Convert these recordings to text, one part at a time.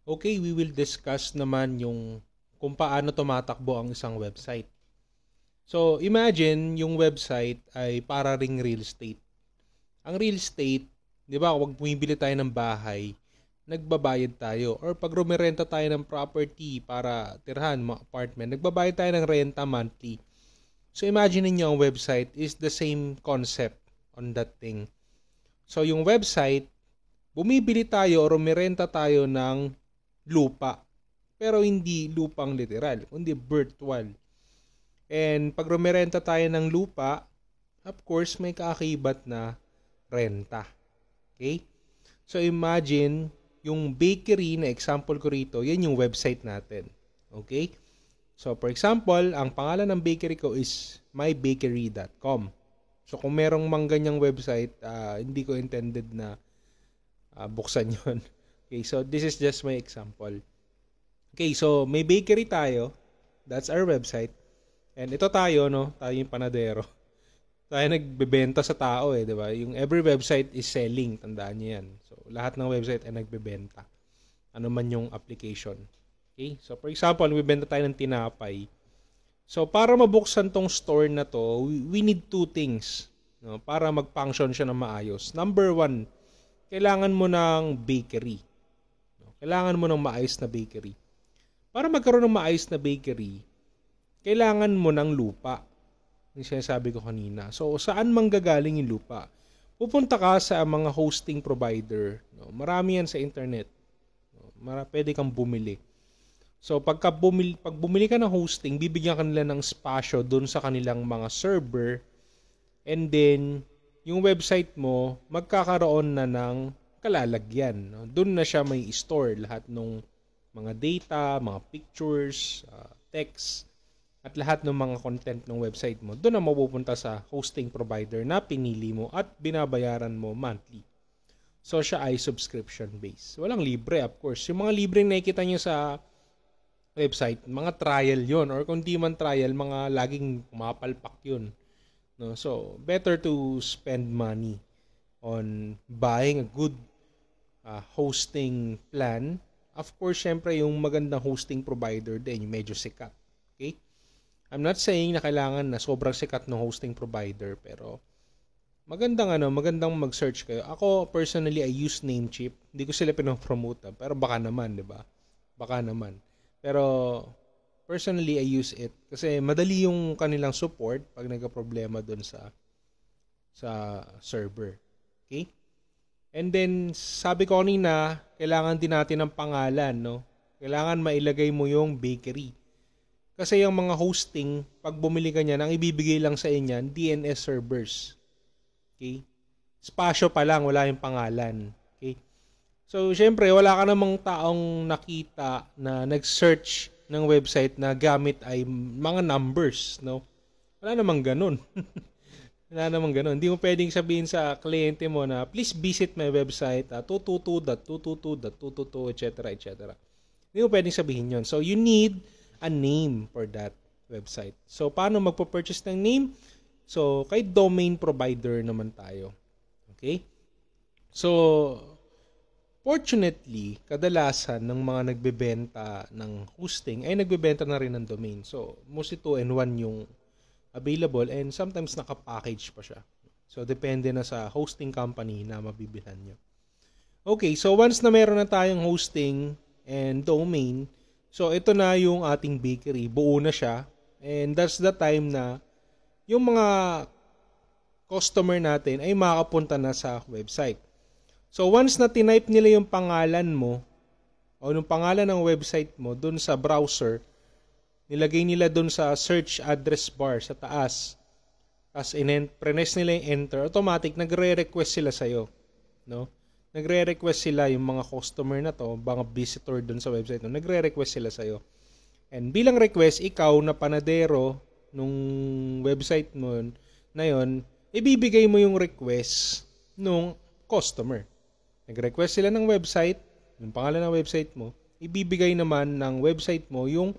Okay, we will discuss naman yung kung paano tumatakbo ang isang website. So, imagine yung website ay para ring real estate. Ang real estate, di ba, kung bumibili tayo ng bahay, nagbabayad tayo. Or pag rumirenta tayo ng property para tirahan, mga apartment, nagbabayad tayo ng renta monthly. So, imagine niyo ang website is the same concept on that thing. So, yung website, bumibili tayo o rumirenta tayo ng lupa. Pero hindi lupang literal, kundi virtual. And pag rumirenta tayo ng lupa, of course, may kaakibat na renta. Okay? So imagine, yung bakery na example ko rito, yan yung website natin. Okay? So for example, ang pangalan ng bakery ko is mybakery.com. So kung merong ganyang website, hindi ko intended na buksan yon. Okay, so this is just my example. Okay, so may bakery tayo. That's our website. And ito tayo, no? Tayo yung panadero. Tayo nagbebenta sa tao di ba? Yung every website is selling, tandaan niyo yan. So lahat ng website ay nagbebenta. Ano man yung application. Okay? So for example, nagbebenta tayo ng tinapay. So para mabuksan tong store na to, we need two things, no? Para mag-function siya ng maayos. Number one, kailangan mo ng bakery. Kailangan mo ng maayos na bakery. Para magkaroon ng maayos na bakery, kailangan mo ng lupa. Yung sinasabi ko kanina. So, saan manggagaling yung lupa? Pupunta ka sa mga hosting provider. No? Marami yan sa internet. No? Pwede kang bumili. So, pag bumili ka ng hosting, bibigyan ka nila ng spasyo dun sa kanilang mga server. And then, yung website mo, magkakaroon na ng kalalagyan. No? Doon na siya may store lahat ng mga data, mga pictures, text, at lahat ng mga content ng website mo. Doon na mapupunta sa hosting provider na pinili mo at binabayaran mo monthly. So, siya ay subscription-based. Walang libre, of course. Yung mga libre na nakikita nyo sa website, mga trial yon, or kung di man trial, mga laging mapalpak yun. No? So, better to spend money on buying a good hosting plan. Of course, syempre, yung magandang hosting provider din, yung medyo sikat. Okay? I'm not saying na kailangan na sobrang sikat ng hosting provider, pero magandang mag-search kayo. Ako, personally, I use Namecheap. Hindi ko sila pinopromote, pero baka naman, di ba? Baka naman. Pero, personally, I use it. Kasi madali yung kanilang support pag nagka-problema dun sa server. Okay? And then, sabi ko kanina, kailangan din natin ng pangalan, no? Kailangan mailagay mo yung bakery. Kasi yung mga hosting, pag bumili ka niyan, ang ibibigay lang sa inyan, DNS servers. Okay? Spasyo pa lang, wala yung pangalan. Okay? So, syempre, wala ka namang taong nakita na nag-search ng website na gamit ay mga numbers, no? Wala namang ganun. Wala namang ganun. Hindi mo pwedeng sabihin sa kliyente mo na, please visit my website, 222.222.222, etc., etc. Hindi mo pwedeng sabihin yon. So, you need a name for that website. So, paano magpo-purchase ng name? So, kay domain provider naman tayo. Okay? So, fortunately, kadalasan ng mga nagbebenta ng hosting ay nagbebenta na rin ng domain. So, mostly 2-in-1 yung available and sometimes naka-package pa siya. So, depende na sa hosting company na mabibilhan nyo. Okay, so once na meron na tayong hosting and domain, so ito na yung ating bakery. Buo na siya. And that's the time na yung mga customer natin ay makapunta na sa website. So once na tinype nila yung pangalan mo o yung pangalan ng website mo dun sa browser, nilagay nila dun sa search address bar sa taas. As press nila yung enter, automatic nagre-request sila sa'yo. No? Nagre-request sila yung mga customer na to, mga visitor dun sa website, no? Nagre-request sila sa'yo. And bilang request, ikaw na panadero nung website mo na yon, ibibigay mo yung request nung customer. Nag-request sila ng website, yung pangalan ng website mo, ibibigay naman ng website mo yung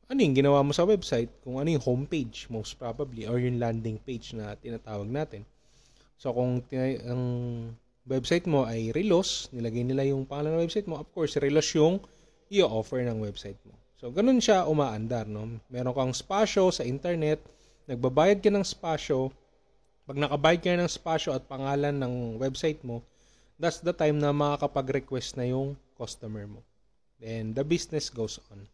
ano yung ginawa mo sa website, kung ano yung homepage most probably, or yung landing page na tinatawag natin. So kung ang website mo ay Relos, nilagay nila yung pangalan ng website mo, of course, Relos yung i-offer ng website mo. So, ganun siya umaandar, no? Meron kang spasyo sa internet, nagbabayad ka ng spasyo, pag nakabayad ka ng spasyo at pangalan ng website mo, that's the time na makakapag-request na yung customer mo. Then, the business goes on.